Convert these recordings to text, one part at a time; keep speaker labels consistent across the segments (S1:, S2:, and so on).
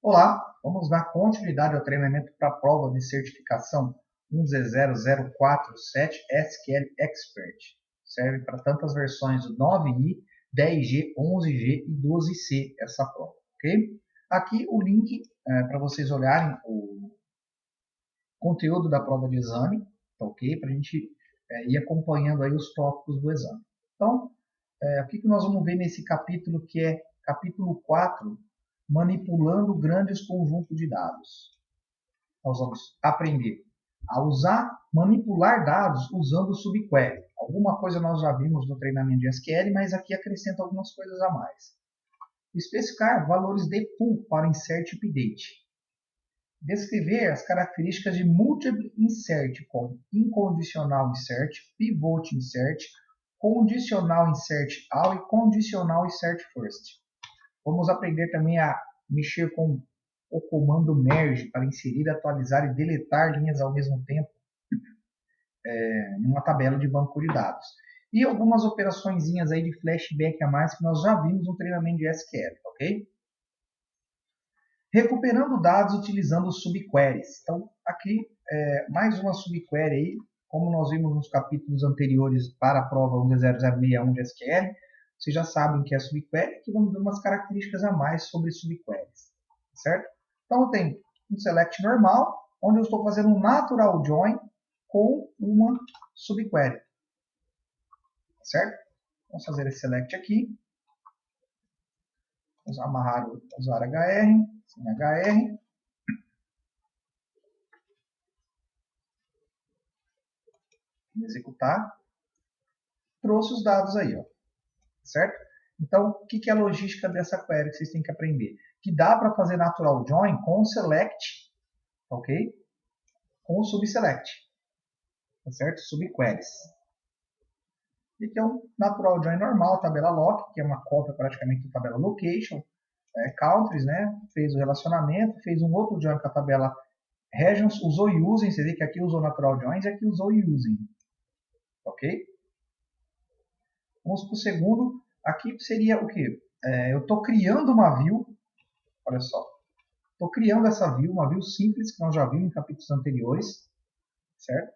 S1: Olá, vamos dar continuidade ao treinamento para a prova de certificação 100047 SQL Expert. Serve para tantas versões do 9i, 10G, 11G e 12C essa prova, ok? Aqui o link para vocês olharem o conteúdo da prova de exame, tá, ok? Para a gente ir acompanhando aí os tópicos do exame. Então, o que nós vamos ver nesse capítulo, que é capítulo 4, manipulando grandes conjuntos de dados. Nós vamos aprender a manipular dados usando o subquery. Alguma coisa nós já vimos no treinamento de SQL, mas aqui acrescenta algumas coisas a mais. Especificar valores de pool para insert e update. Descrever as características de multiple insert, como incondicional insert, pivot insert, condicional insert all e condicional insert first. Vamos aprender também a mexer com o comando merge para inserir, atualizar e deletar linhas ao mesmo tempo numa tabela de banco de dados. E algumas operaçõezinhas aí de flashback a mais que nós já vimos no treinamento de SQL, ok? Recuperando dados utilizando subqueries. Então, aqui, mais uma subquery aí, como nós vimos nos capítulos anteriores para a prova 10061 de SQL, vocês já sabem que é subquery, que vamos ver umas características a mais sobre subqueries, certo? Então, eu tenho um select normal, onde eu estou fazendo um natural join com uma subquery, certo? Vamos fazer esse select aqui. Vamos amarrar o usar HR, sem HR. Executar. Trouxe os dados aí, ó, certo? Então, o que é a logística dessa query que vocês têm que aprender? Que dá para fazer natural join com select, ok? Com subselect, tá certo? Subqueries. E que é um natural join normal, tabela lock, que é uma cópia praticamente da tabela location, countries, né? Fez o relacionamento, fez um outro join com a tabela regions, usou using, você vê que aqui usou natural joins e aqui usou using, ok? Vamos para o segundo. Aqui seria o quê? Eu estou criando uma view. Olha só. Estou criando essa view, uma view simples, que nós já vimos em capítulos anteriores. Certo?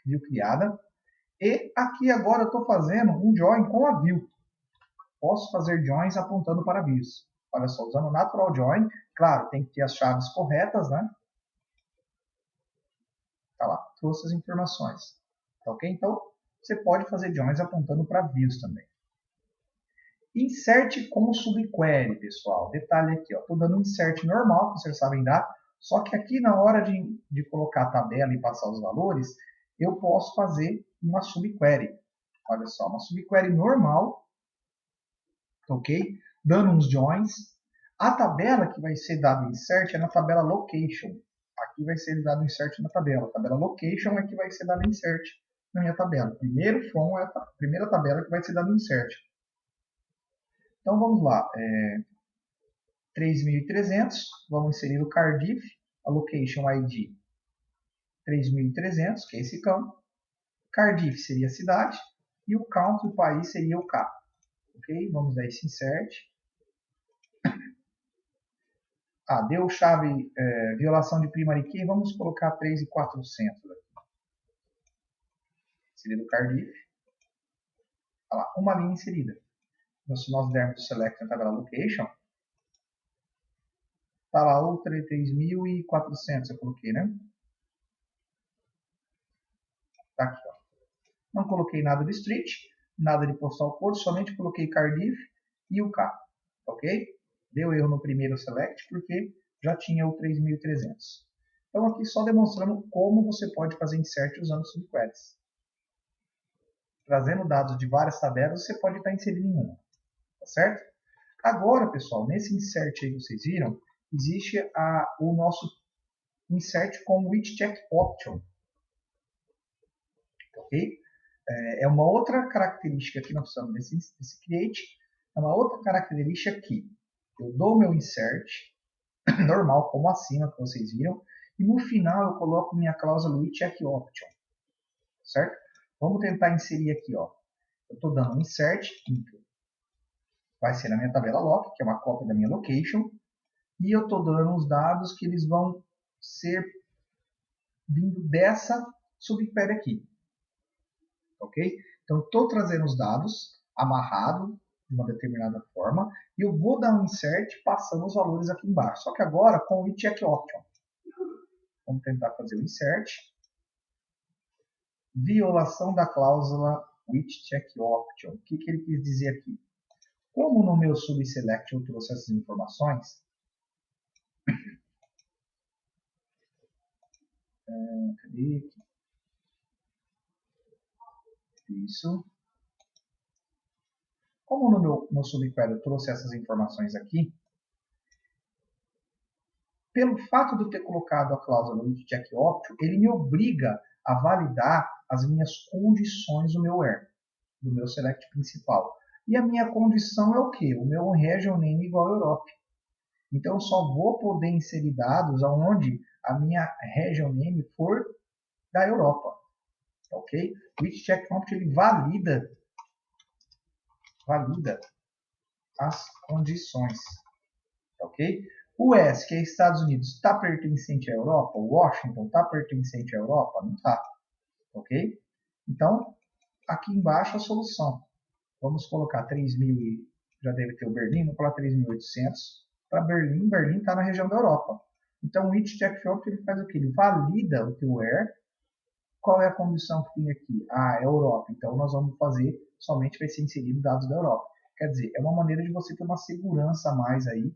S1: View criada. E aqui agora eu estou fazendo um join com a view. Posso fazer joins apontando para views. Olha só, usando o natural join. Claro, tem que ter as chaves corretas, né? Tá lá, trouxe as informações. Tá, ok? Então, você pode fazer joins apontando para views também. Insert com subquery, pessoal. Detalhe aqui, estou dando um insert normal, que vocês sabem dar, só que aqui na hora de colocar a tabela e passar os valores, eu posso fazer uma subquery. Olha só, uma subquery normal, ok? Dando uns joins. A tabela que vai ser dado insert é na tabela location. Aqui vai ser dado insert na tabela. A tabela location é que vai ser dado insert na minha tabela. Primeiro from é a primeira tabela que vai ser dado insert. Então vamos lá, 3.300, vamos inserir o Cardiff, a location ID 3.300, que é esse campo. Cardiff seria a cidade e o country, o país, seria o K. Ok? Vamos dar esse insert. Deu chave violação de primary key, vamos colocar 3.400 aqui. Seria do Cardiff. Lá, uma linha inserida. Então, se nós dermos o select na tabela location, está lá o 3.400, eu coloquei, né? Está aqui, ó. Não coloquei nada de street, nada de postal code, somente coloquei Cardiff e o K, ok? Deu erro no primeiro select porque já tinha o 3.300. Então aqui só demonstrando como você pode fazer insert usando subqueries. Trazendo dados de várias tabelas, você pode estar inserindo em uma, tá certo? Agora, pessoal, nesse insert aí que vocês viram, existe o nosso insert com with check option, ok? É uma outra característica que nós precisamos desse create, é uma outra característica aqui. Eu dou meu insert, normal, como acima, que vocês viram, e no final eu coloco minha cláusula with check option, certo? Vamos tentar inserir aqui, ó. Eu estou dando um insert, vai ser na minha tabela lock, que é uma cópia da minha location, e eu estou dando os dados que eles vão ser vindo dessa subquery aqui. Ok? Então, estou trazendo os dados amarrado de uma determinada forma e eu vou dar um insert passando os valores aqui embaixo. Só que agora com o check option. Vamos tentar fazer o insert. Violação da cláusula with check option. O que ele quis dizer aqui? Como no meu subselect eu trouxe essas informações, cadê aqui? Isso. Como no meu subquery eu trouxe essas informações aqui, pelo fato de eu ter colocado a cláusula with check option, ele me obriga a validar as minhas condições do meu where, do meu select principal. E a minha condição é o quê? O meu region name igual a Europe. Então, eu só vou poder inserir dados onde a minha region name for da Europa. Ok? O with check option ele valida as condições. Ok? O S, que é Estados Unidos, está pertencente à Europa? O Washington está pertencente à Europa? Não está. Ok? Então, aqui embaixo a solução. Vamos colocar 3.000, já deve ter o Berlim, vamos colocar 3.800 para Berlim. Berlim está na região da Europa. Então, o each check option ele faz o quê? Ele valida o teu where. Qual é a condição que tem aqui? Ah, é Europa. Então, nós vamos fazer, somente vai ser inserido dados da Europa. Quer dizer, é uma maneira de você ter uma segurança a mais aí,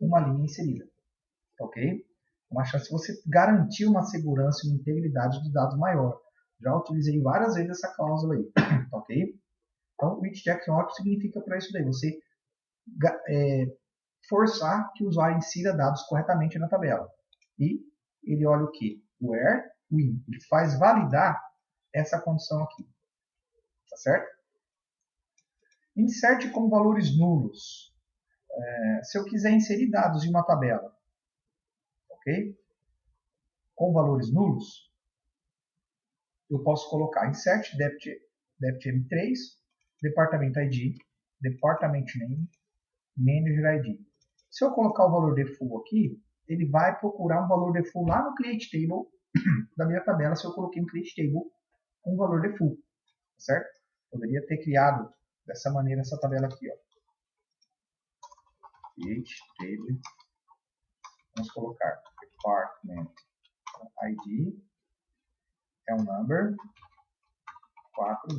S1: uma linha inserida. Ok? Uma chance de você garantir uma segurança e uma integridade dos dados maior. Já utilizei várias vezes essa cláusula aí. Ok? Então, o each check option significa para isso daí, você forçar que o usuário insira dados corretamente na tabela. E ele olha o que? Where, when. Ele faz validar essa condição aqui. Tá certo? Insert com valores nulos. Se eu quiser inserir dados em uma tabela, ok? Com valores nulos, eu posso colocar insert depth m3, department ID, department name, manager ID. Se eu colocar o valor default aqui, ele vai procurar um valor default lá no create table da minha tabela, se eu coloquei um create table com valor default, certo? Poderia ter criado dessa maneira essa tabela aqui, ó. Create table, vamos colocar department ID é um number 4,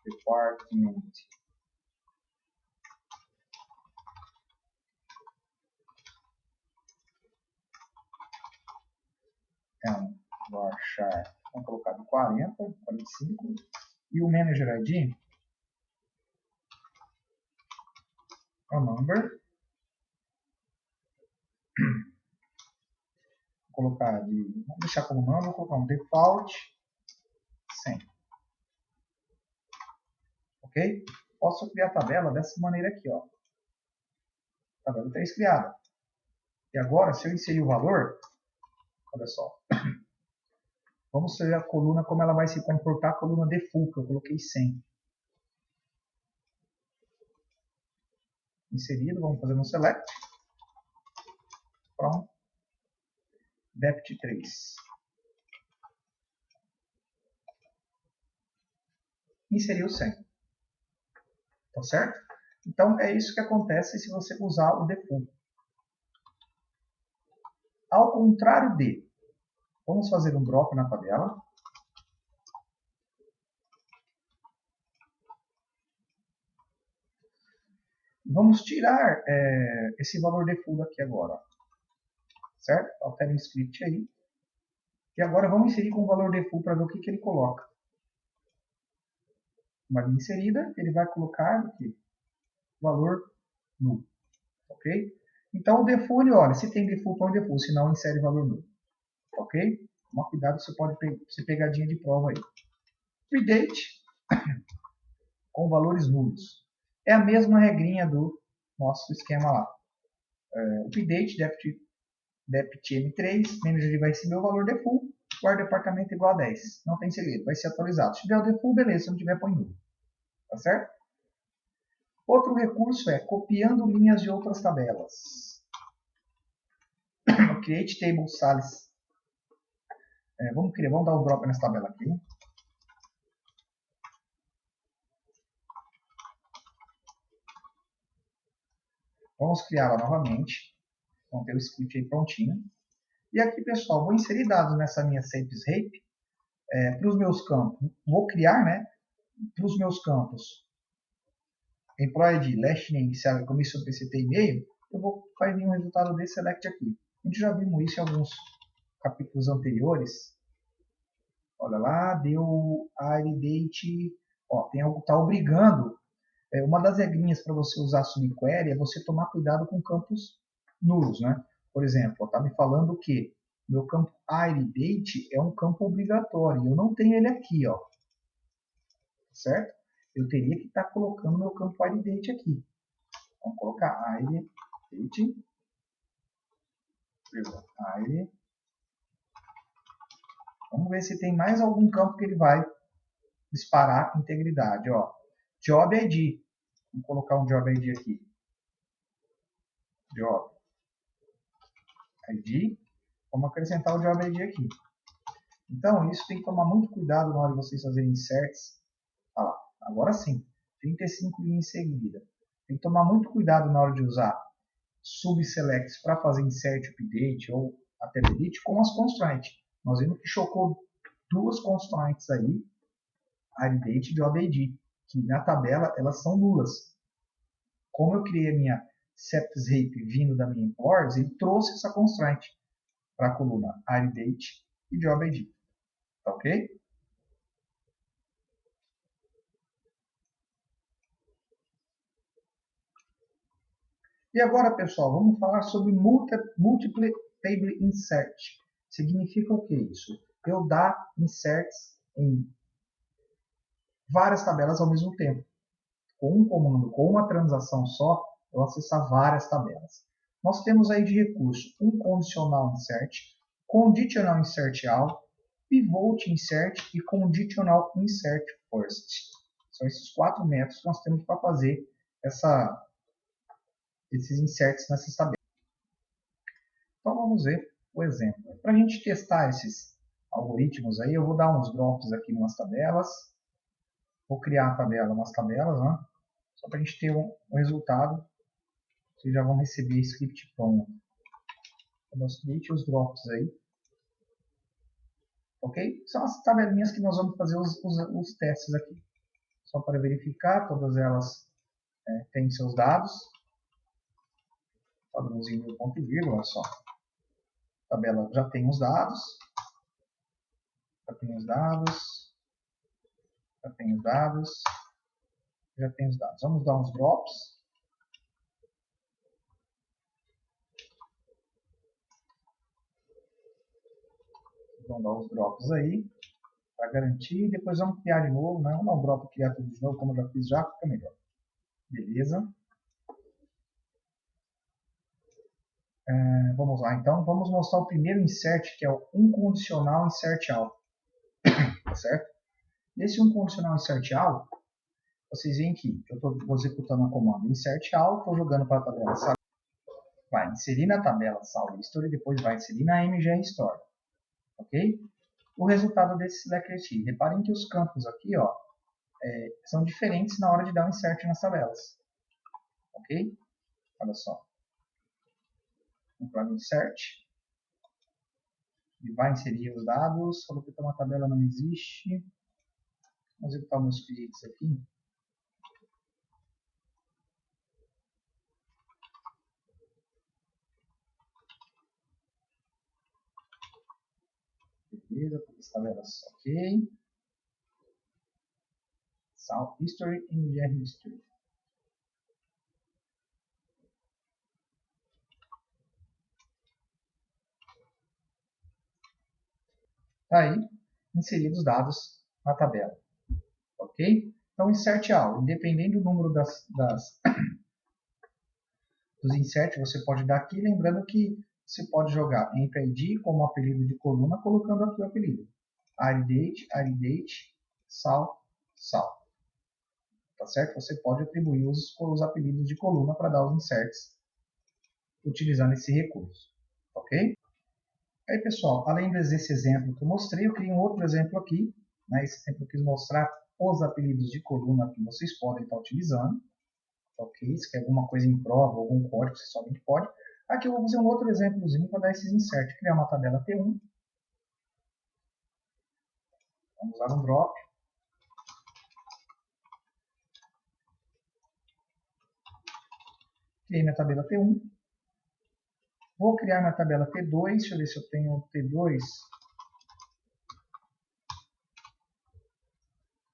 S1: department é um varchar, vamos colocar de 40, 45, e o manager ID é um number, vou colocar vamos deixar como number, vou colocar um default 100. Ok? Posso criar a tabela dessa maneira aqui, ó. Tabela 3 criada. E agora, se eu inserir o valor, olha só. Vamos ver a coluna, como ela vai se comportar, a coluna default, que eu coloquei 100. Inserido, vamos fazer um select. Pronto. Depth 3. Inseriu 100. Tá certo? Então, é isso que acontece se você usar o default. Ao contrário de, vamos fazer um drop na tabela. Vamos tirar esse valor default aqui agora. Certo? Altera o script aí. E agora vamos inserir com o valor default para ver o que ele coloca. Uma linha inserida, ele vai colocar aqui, valor nulo. Ok? Então o default, olha, se tem default, põe default, se não, insere valor nulo. Ok? Toma cuidado, você pode ser pegadinha de prova aí. Predate com valores nulos. É a mesma regrinha do nosso esquema lá. O predate, depth m3, manager vai receber o valor default, guarda departamento igual a 10. Não tem segredo, vai ser atualizado. Se tiver o default, beleza, se não tiver, põe nulo. Tá certo? Outro recurso é copiando linhas de outras tabelas. Create table sales. Vamos dar um drop nessa tabela aqui. Vamos criá-la novamente. Vamos ter o script aí prontinho. E aqui, pessoal, vou inserir dados nessa minha Shapes Rape para os meus campos. Vou criar, né, para os meus campos Employee ID, Last Name, Salary, Commission, PCT, e-mail. Eu vou fazer um resultado desse select aqui. A gente já vimos isso em alguns capítulos anteriores. Olha lá, deu ID date. Ó, tem algo que está obrigando. Uma das regrinhas para você usar subquery é você tomar cuidado com campos nulos, né? Por exemplo, está me falando que meu campo ID date é um campo obrigatório. Eu não tenho ele aqui, ó. Certo? Eu teria que estar colocando meu campo ID date aqui. Vamos colocar ID date. ID. Vamos ver se tem mais algum campo que ele vai disparar integridade. Ó. Job ID. Vamos colocar um Job ID aqui. Job ID. Vamos acrescentar o Job ID aqui. Então, isso tem que tomar muito cuidado na hora de vocês fazerem inserts. Olha lá, agora sim. 35 linhas em seguida. Tem que tomar muito cuidado na hora de usar subselects para fazer insert, update ou até delete com as constraints. Nós vimos que chocou duas constraints aí, IDDate e JobID, que na tabela elas são nulas. Como eu criei a minha Shapes Rape vindo da minha imports, ele trouxe essa constraint para a coluna IDDate e JobID. Tá ok? E agora, pessoal, vamos falar sobre Multiple Table Insert. Significa o que isso? Eu dar inserts em várias tabelas ao mesmo tempo. Com um comando, com uma transação só, eu acessar várias tabelas. Nós temos aí de recurso um conditional insert, conditional insert all, pivot insert e conditional insert first. São esses 4 métodos que nós temos para fazer esses inserts nessas tabelas. Então vamos ver o exemplo. Para a gente testar esses algoritmos aí, eu vou dar uns drops aqui em umas tabelas. Vou criar a tabela, umas tabelas, né? Só para a gente ter um resultado. Vocês já vão receber script pronto. Então, script os drops aí. Ok? São as tabelinhas que nós vamos fazer os testes aqui. Só para verificar, todas elas têm seus dados. Padrãozinho ponto e vírgula, só. A tabela já tem os dados. Já tem os dados. Já tem os dados. Já tem os dados. Vamos dar uns drops. Vamos dar os drops aí. Para garantir. Depois vamos criar de novo. Né? Vamos dar um drop e criar tudo de novo, como eu já fiz já. Fica melhor. Beleza. Vamos lá, então. Vamos mostrar o primeiro insert, que é o uncondicional insert all. Tá certo? Nesse uncondicional insert all, vocês veem que eu estou executando a comando insert all, estou jogando para a tabela sal, vai inserir na tabela sal history, depois vai inserir na mgr store. Ok? O resultado desse select aqui. Reparem que os campos aqui, ó, são diferentes na hora de dar o insert nas tabelas. Ok? Olha só. Vamos insert. Ele vai inserir os dados. Falou que uma tabela não existe. Vamos executar meus clientes aqui. Beleza, todas as tabelas ok. Sal History e MGR History. Tá aí, inseridos os dados na tabela. Ok? Então, insert all. Independente do número dos inserts, você pode dar aqui. Lembrando que você pode jogar entre ID como apelido de coluna, colocando aqui o apelido. IDDate, IDDate, sal, sal. Tá tá certo? Você pode atribuir os apelidos de coluna para dar os inserts utilizando esse recurso, ok? Aí, pessoal, além desse exemplo que eu mostrei, eu criei um outro exemplo aqui, né? Esse exemplo eu quis mostrar os apelidos de coluna que vocês podem estar utilizando, ok? Se quer alguma coisa em prova, algum código, você somente pode. Aqui eu vou fazer um outro exemplozinho para dar esses inserts. Criar uma tabela T1. Vamos usar um drop. Criei minha tabela T1. Vou criar minha tabela T2. Deixa eu ver se eu tenho T2.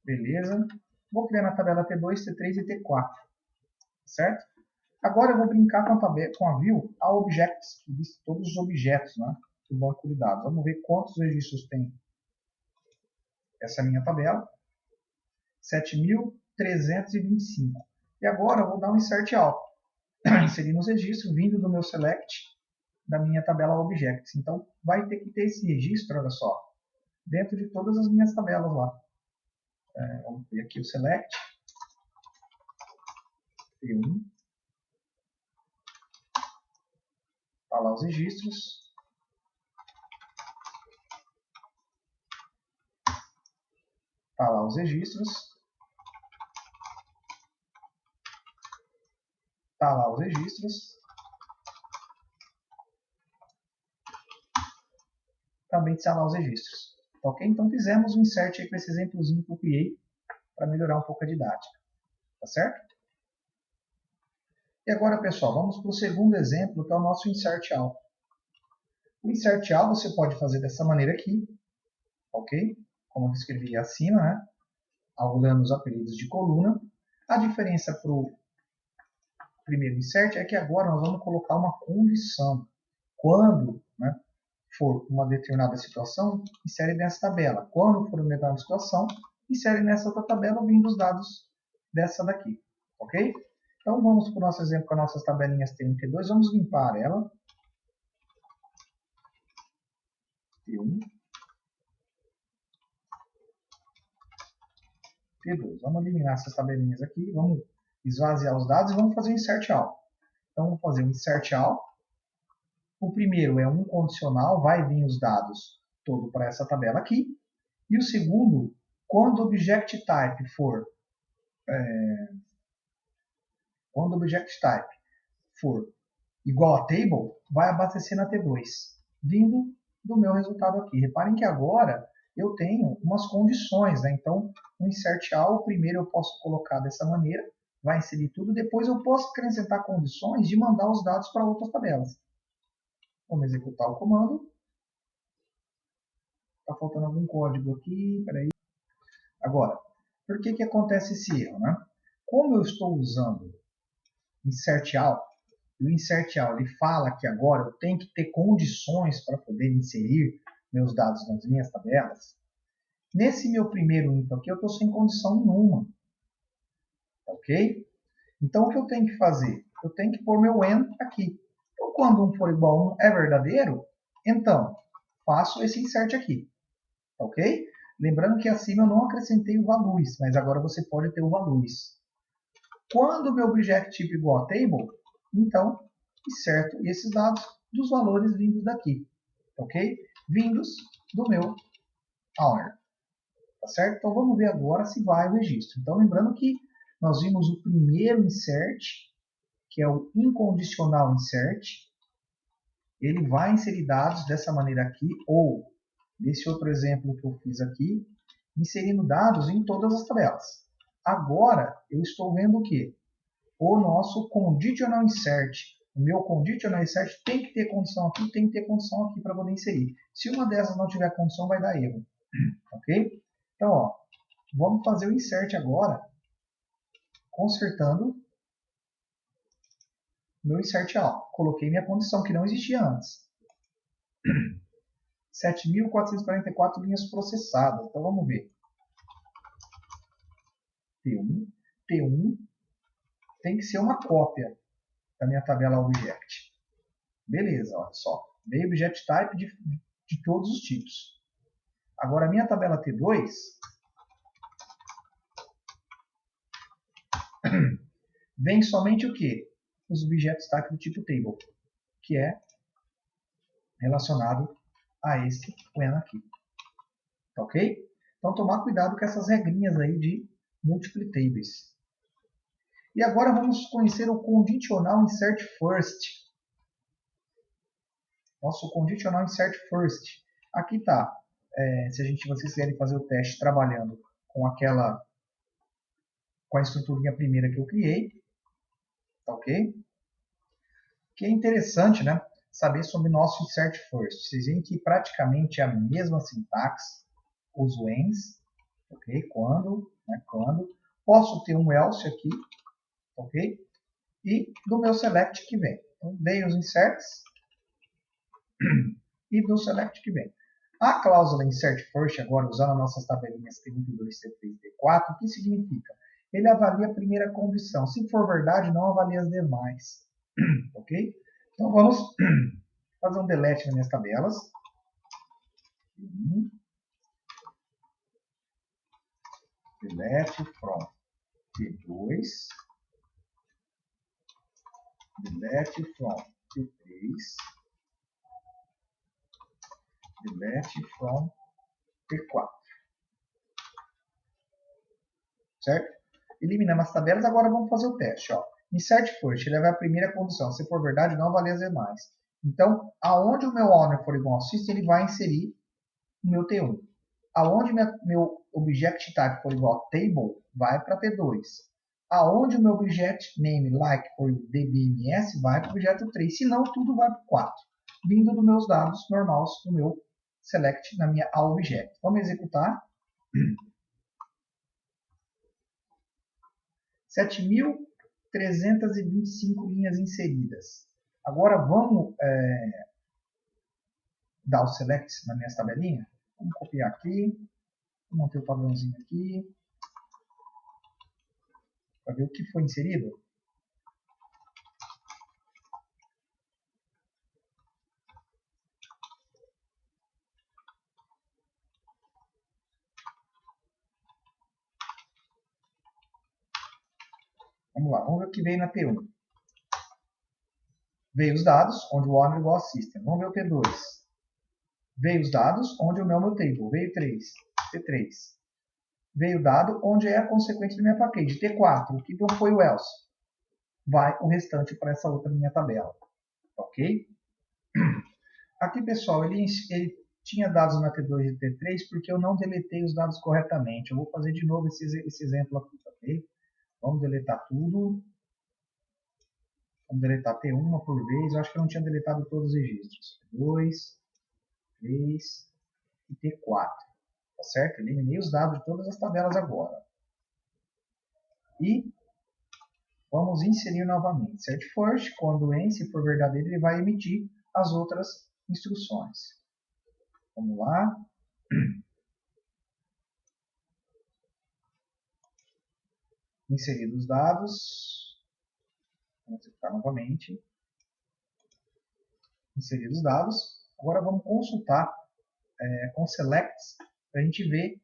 S1: Beleza. Vou criar minha tabela T2, T3 e T4. Certo? Agora eu vou brincar com a tabela, com a view a objects, que diz todos os objetos, né, do banco de dados. Vamos ver quantos registros tem essa minha tabela. 7.325. E agora eu vou dar um insert all. Inserir nos registros, vindo do meu select, da minha tabela objects. Então, vai ter que ter esse registro, olha só, dentro de todas as minhas tabelas lá. Vamos ver aqui o select. T1. Tá lá os registros. Tá lá os registros. Tá lá os registros. Também está lá os registros. Ok? Então fizemos um insert aí com esse exemplozinho que eu criei para melhorar um pouco a didática. Tá certo? E agora, pessoal, vamos para o segundo exemplo, que é o nosso insert all. O insert all você pode fazer dessa maneira aqui, ok? Como eu escrevi acima, né? Olhando os apelidos de coluna. A diferença para o primeiro insert é que agora nós vamos colocar uma condição. Quando, né, for uma determinada situação, insere nessa tabela. Quando for uma determinada situação, insere nessa outra tabela, vindo os dados dessa daqui. Ok? Então vamos para o nosso exemplo com as nossas tabelinhas T1 e T2. Vamos limpar ela. T1. T2. Vamos eliminar essas tabelinhas aqui. Vamos esvaziar os dados e vamos fazer o insert all. Então vamos fazer o insert all. O primeiro é um condicional, vai vir os dados todo para essa tabela aqui. E o segundo, quando o object type for igual a table, vai abastecer na T2, vindo do meu resultado aqui. Reparem que agora eu tenho umas condições, né? Então, o insert all, primeiro eu posso colocar dessa maneira, vai inserir tudo, depois eu posso acrescentar condições de mandar os dados para outras tabelas. Vamos executar o comando. Está faltando algum código aqui, peraí. Agora, por que acontece esse erro, né? Como eu estou usando insert all, e o insert all ele fala que agora eu tenho que ter condições para poder inserir meus dados nas minhas tabelas, nesse meu primeiro input aqui eu estou sem condição nenhuma. Ok? Então o que eu tenho que fazer? Eu tenho que pôr meu when aqui. Então quando 1 for igual a 1 é verdadeiro, então faço esse insert aqui. Ok? Lembrando que acima eu não acrescentei o values, mas agora você pode ter o values. Quando o meu object tipo igual a table, então inserto esses dados dos valores vindos daqui, ok? Vindos do meu owner, tá certo? Então vamos ver agora se vai o registro. Então lembrando que nós vimos o primeiro insert, que é o incondicional insert. Ele vai inserir dados dessa maneira aqui, ou desse outro exemplo que eu fiz aqui, inserindo dados em todas as tabelas. Agora eu estou vendo o quê? O nosso conditional insert. O meu conditional insert tem que ter condição aqui, tem que ter condição aqui para poder inserir. Se uma dessas não tiver condição, vai dar erro. Ok? Então, ó, vamos fazer o insert agora, consertando meu insert all. Coloquei minha condição que não existia antes. 7.444 linhas processadas. Então vamos ver. T1. T1 tem que ser uma cópia da minha tabela object. Beleza, olha só. Veio object type de todos os tipos. Agora a minha tabela T2 vem somente o que? Os objetos type do tipo table, que é relacionado a esse when aqui. Tá ok? Então tomar cuidado com essas regrinhas aí de multiple tables. E agora vamos conhecer o conditional insert first. Nosso conditional insert first. Aqui está. Se vocês quiserem fazer o teste trabalhando com a estruturinha primeira que eu criei, tá ok? Que é interessante, né? Saber sobre nosso insert first. Vocês veem que praticamente é a mesma sintaxe, os whens, ok? Quando, né? Quando. Posso ter um else aqui, ok? E do meu select que vem. Então, dei os inserts e do select que vem. A cláusula insert first, agora usando as nossas tabelinhas T1, T2, T3, T4, o que significa? Ele avalia a primeira condição. Se for verdade, não avalia as demais. Ok? Então vamos fazer um delete nas minhas tabelas. Delete from T2. Delete from T3. Delete from T4. Certo? Eliminamos as tabelas, agora vamos fazer o teste. Ó. Insert first, ele vai a primeira condição. Se for verdade, não avalia as demais. Então, aonde o meu owner for igual ao system, ele vai inserir o meu T1. Aonde meu object type for igual a table, vai para T2. Aonde o meu object name like for dbms, vai para o objeto 3. Senão, tudo vai para o 4. Vindo dos meus dados normais do meu select na minha object. Vamos executar. 7.325 linhas inseridas. Agora vamos dar o select na minha tabelinha. Vamos copiar aqui. Vou manter o padrãozinho aqui. Para ver o que foi inserido. Vamos lá, vamos ver o que veio na T1. Veio os dados, onde o owner igual a system. Vamos ver o T2. Veio os dados, onde o meu table. Veio 3, T3. Veio o dado, onde é a consequência da minha package. T4, o que não foi o else. Vai o restante para essa outra minha tabela. Ok? Aqui, pessoal, ele tinha dados na T2 e T3 porque eu não deletei os dados corretamente. Eu vou fazer de novo esse exemplo aqui, ok? Vamos deletar tudo. Vamos deletar T1 uma por vez. Eu acho que eu não tinha deletado todos os registros. 2, 3 e T4. Tá certo? Eliminei os dados de todas as tabelas agora. E vamos inserir novamente. Insert first, quando em, se for verdadeiro, ele vai emitir as outras instruções. Vamos lá. Inseridos os dados. Vamos executar novamente. Inserir os dados. Agora vamos consultar com selects para a gente ver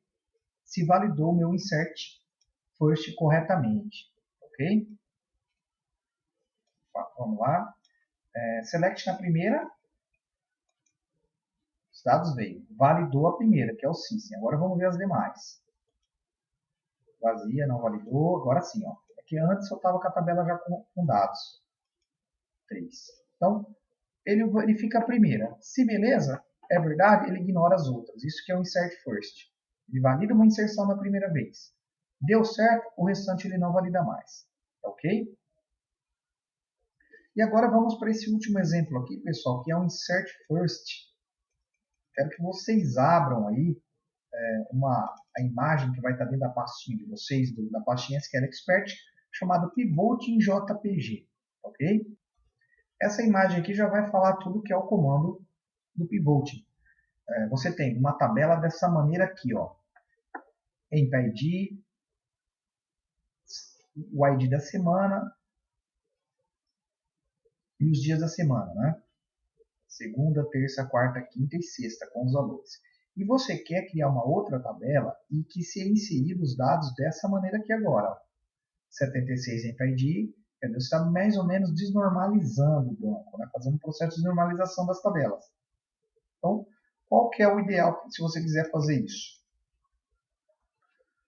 S1: se validou o meu insert first corretamente. Ok? Vamos lá. Select na primeira. Os dados veio. Validou a primeira, que é o system. Agora vamos ver as demais. Vazia, não validou. Agora sim. Ó. É que antes eu estava com a tabela já com dados. 3. Então, ele verifica a primeira. Se beleza, é verdade, ele ignora as outras. Isso que é o insert first. Ele valida uma inserção na primeira vez. Deu certo, o restante ele não valida mais. Ok? E agora vamos para esse último exemplo aqui, pessoal, que é o insert first. Quero que vocês abram aí a imagem que vai estar dentro da pastinha de vocês, da pastinha SQL Expert, chamada Pivot em JPG. Ok? Essa imagem aqui já vai falar tudo que é o comando do Pivot. Você tem uma tabela dessa maneira aqui, ó. EMP-ID, o ID da semana e os dias da semana, né? Segunda, terça, quarta, quinta e sexta, com os valores. E você quer criar uma outra tabela e que se inserir os dados dessa maneira aqui agora. Ó. 76 entra ID, entendeu? Você está mais ou menos desnormalizando o banco, né? Fazendo um processo de normalização das tabelas. Então, qual que é o ideal se você quiser fazer isso?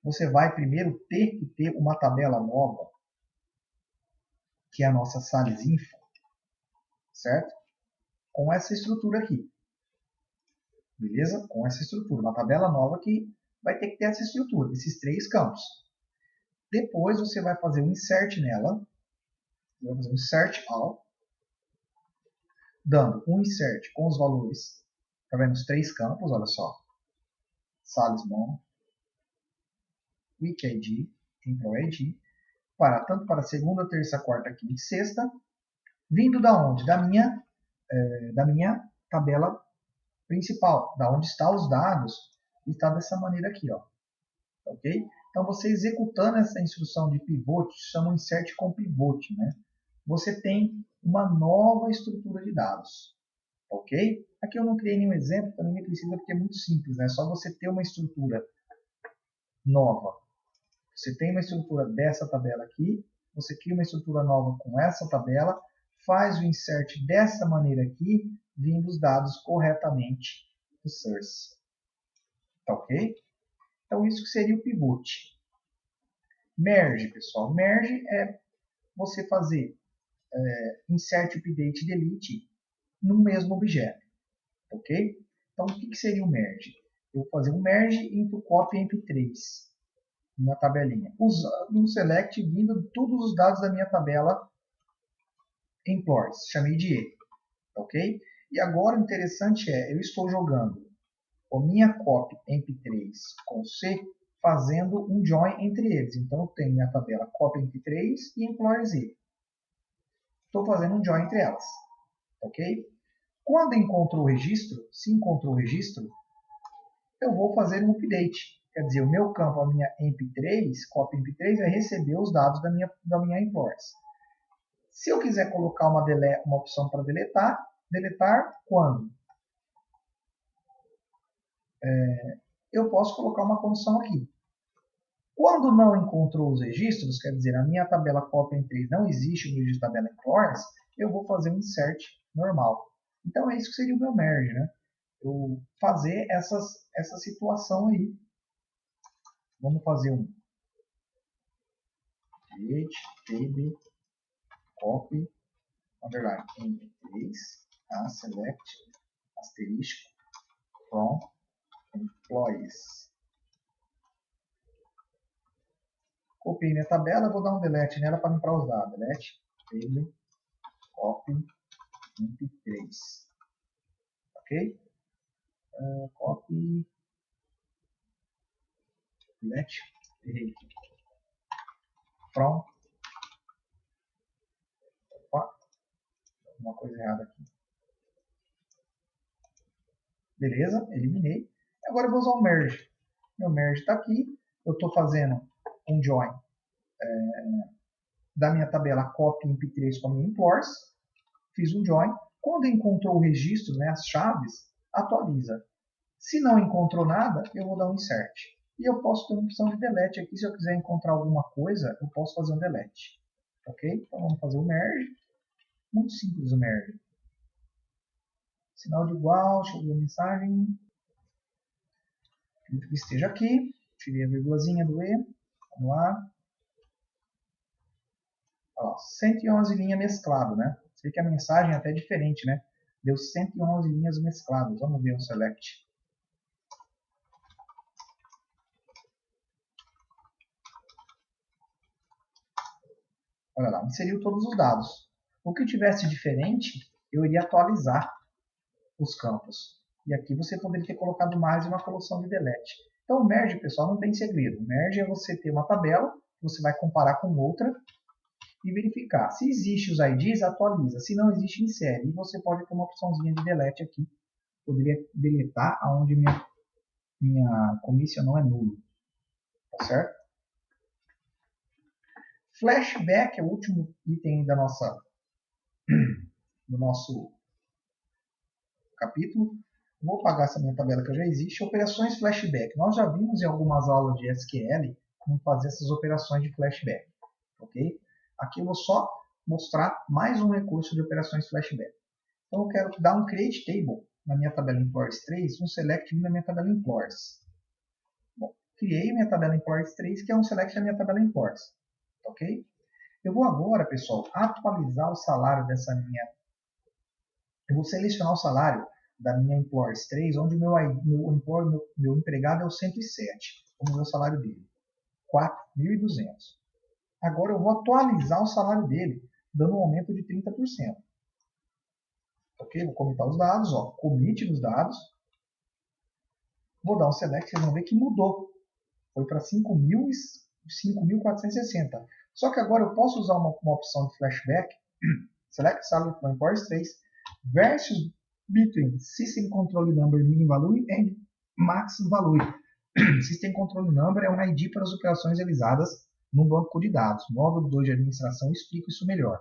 S1: Você vai primeiro ter que ter uma tabela nova, que é a nossa Sales Info, certo? Com essa estrutura aqui. Beleza? Com essa estrutura. Uma tabela nova que vai ter que ter essa estrutura, esses 3 campos. Depois você vai fazer um insert nela. Você vai fazer um insert all, dando um insert com os valores. Está vendo os 3 campos? Olha só. Salismon, Week ID, Employee ID, tanto para segunda, terça, quarta, quinta e sexta, vindo da onde? Da minha tabela principal, da onde estão os dados, está dessa maneira aqui, ó. Ok? Então, você executando essa instrução de pivot, chama insert com pivot, né? Você tem uma nova estrutura de dados. Ok? Aqui eu não criei nenhum exemplo, também nem precisa porque é muito simples, né? É só você ter uma estrutura nova. Você tem uma estrutura dessa tabela aqui, você cria uma estrutura nova com essa tabela, faz o insert dessa maneira aqui, vindo os dados corretamente do source. Tá ok? Então isso que seria o pivot. Merge, pessoal. Merge é você fazer insert, update, delete no mesmo objeto. Ok? Então o que seria o merge? Eu vou fazer um merge into copy mp3 na tabelinha, usando um select vindo todos os dados da minha tabela employees, chamei de E, ok? E agora o interessante é, eu estou jogando a minha copy mp3 com C, fazendo um join entre eles. Então eu tenho minha tabela copy mp3 e employees E. Estou fazendo um join entre elas, ok? Quando encontrou o registro, se encontrou o registro, eu vou fazer um update. Quer dizer, o meu campo, a minha mp3, copy mp3, vai receber os dados da minha employees. Se eu quiser colocar uma opção para deletar quando? Eu posso colocar uma condição aqui. Quando não encontrou os registros, quer dizer, a minha tabela copy mp3 não existe no registro tabela employees, eu vou fazer um insert normal. Então é isso que seria o meu merge, né? Eu fazer essa situação aí. Vamos fazer um create table copy underline mp3 select asterisco from employees. Copiei minha tabela, vou dar um delete nela para limpar os dados. Delete table copy mp3. Ok? Copy delete from. Opa, uma coisa errada aqui. Beleza, eliminei. Agora eu vou usar o merge. Meu merge está aqui. Eu estou fazendo um join da minha tabela copy mp3 com a minha employees. Fiz um join. Quando encontrou o registro, né, as chaves, atualiza. Se não encontrou nada, eu vou dar um insert. E eu posso ter uma opção de delete aqui. Se eu quiser encontrar alguma coisa, eu posso fazer um delete. Ok? Então vamos fazer o merge. Muito simples o merge. Sinal de igual, deixa eu ver a mensagem. Acredito que esteja aqui. Tirei a vírgulazinha do E. Vamos lá. Ó, 111 linhas mesclado, né? Você vê que a mensagem é até diferente, né? Deu 111 linhas mescladas. Vamos ver o select. Olha lá, inseriu todos os dados. O que tivesse diferente, eu iria atualizar os campos. E aqui você poderia ter colocado mais uma solução de delete. Então o merge, pessoal, não tem segredo. O merge é você ter uma tabela, você vai comparar com outra e verificar. Se existe os IDs, atualiza. Se não existe, insere. E você pode ter uma opçãozinha de delete aqui. Poderia deletar aonde minha commission não é nulo. Tá certo? Flashback é o último item do nosso capítulo. Vou apagar essa minha tabela que já existe. Operações flashback. Nós já vimos em algumas aulas de SQL como fazer essas operações de flashback. ok? Aqui eu vou só mostrar mais um recurso de operações flashback. Então eu quero dar um create table na minha tabela Employers 3, um select na minha tabela Employers. Bom, criei minha tabela Employers 3, que é um select da minha tabela Employers, ok? Eu vou agora, pessoal, atualizar o salário dessa minha... Eu vou selecionar o salário da minha Employers 3, onde meu empregado é o 107, como é o salário dele, 4.200. Agora eu vou atualizar o salário dele, dando um aumento de 30%. Ok? Vou comitar os dados, ó, commit nos dados. Vou dar um select, vocês vão ver que mudou. Foi para 5.460. Só que agora eu posso usar uma opção de flashback, select salary from Employers 3, versus between System Control Number Min Value and Max Value. System Control Number é um ID para as operações realizadas no banco de dados. Módulo 2 de administração explica isso melhor.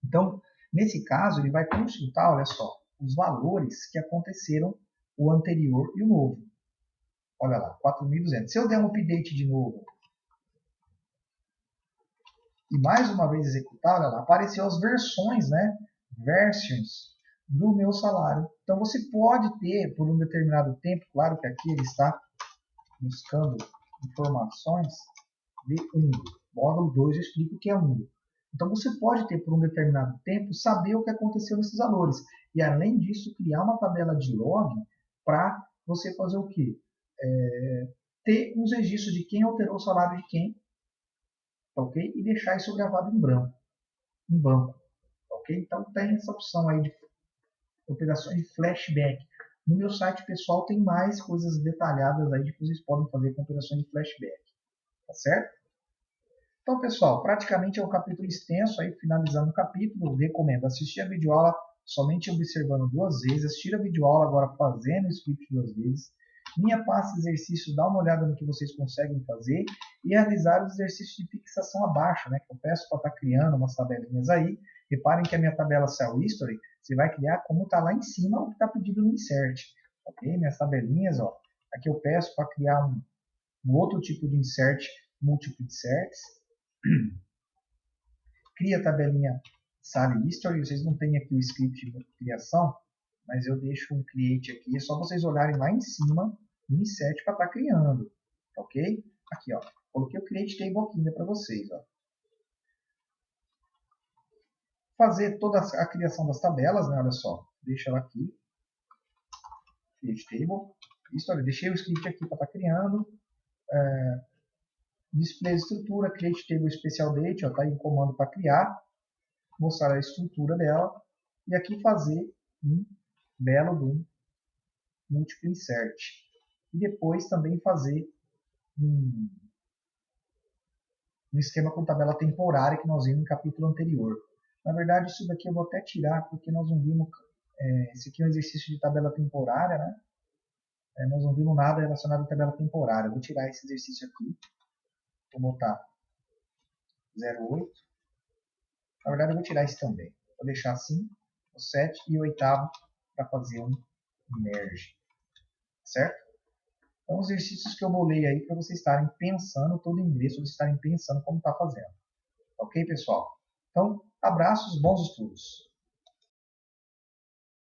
S1: Então, nesse caso, ele vai consultar, olha só, os valores que aconteceram o anterior e o novo. Olha lá, 4.200. Se eu der um update de novo e mais uma vez executar, olha lá, apareceu as versões, né? Versions do meu salário. Então, você pode ter, por um determinado tempo, claro que aqui ele está buscando informações de UNDO. Módulo 2 eu explico o que é UNDO. Então, você pode ter, por um determinado tempo, saber o que aconteceu nesses valores. E, além disso, criar uma tabela de log para você fazer o quê? Ter uns registros de quem alterou o salário de quem, ok? E deixar isso gravado em banco, ok? Então, tem essa opção aí de operações de flashback. No meu site pessoal tem mais coisas detalhadas aí que vocês podem fazer com operações de flashback, tá certo? Então, pessoal, praticamente é um capítulo extenso, aí finalizando o capítulo, eu recomendo assistir a videoaula somente observando 2 vezes, assistir a videoaula agora fazendo o script 2 vezes, minha pasta de exercícios, dá uma olhada no que vocês conseguem fazer e realizar os exercícios de fixação abaixo, né, que eu peço para estar criando umas tabelinhas aí. Reparem que a minha tabela Cell History, você vai criar como está lá em cima o que está pedido no insert, ok? Minhas tabelinhas, ó, aqui eu peço para criar um outro tipo de insert, múltiplo inserts. Cria a tabelinha Sally History, vocês não têm aqui o script de criação, mas eu deixo um create aqui, é só vocês olharem lá em cima, no insert para estar criando, ok? Aqui, ó, coloquei o create table aqui para vocês, ó. Fazer toda a criação das tabelas, né, olha só, deixa ela aqui, create table, history, deixei o script aqui para estar criando, display de estrutura, create table special date, ó, tá aí o comando para criar, mostrar a estrutura dela, e aqui fazer um belo de um múltiplo insert. E depois também fazer um esquema com tabela temporária que nós vimos no capítulo anterior. Na verdade, isso daqui eu vou até tirar, porque nós não vimos... esse aqui é um exercício de tabela temporária, né? Nós não vimos nada relacionado à tabela temporária. Eu vou tirar esse exercício aqui. Vou botar 0,8. Na verdade, eu vou tirar esse também. Vou deixar assim, o 7 e o 8º para fazer um merge. Certo? Então, os exercícios que eu bolei aí para vocês estarem pensando, todo em inglês, vocês estarem pensando como está fazendo. Ok, pessoal? Então, abraços, bons estudos.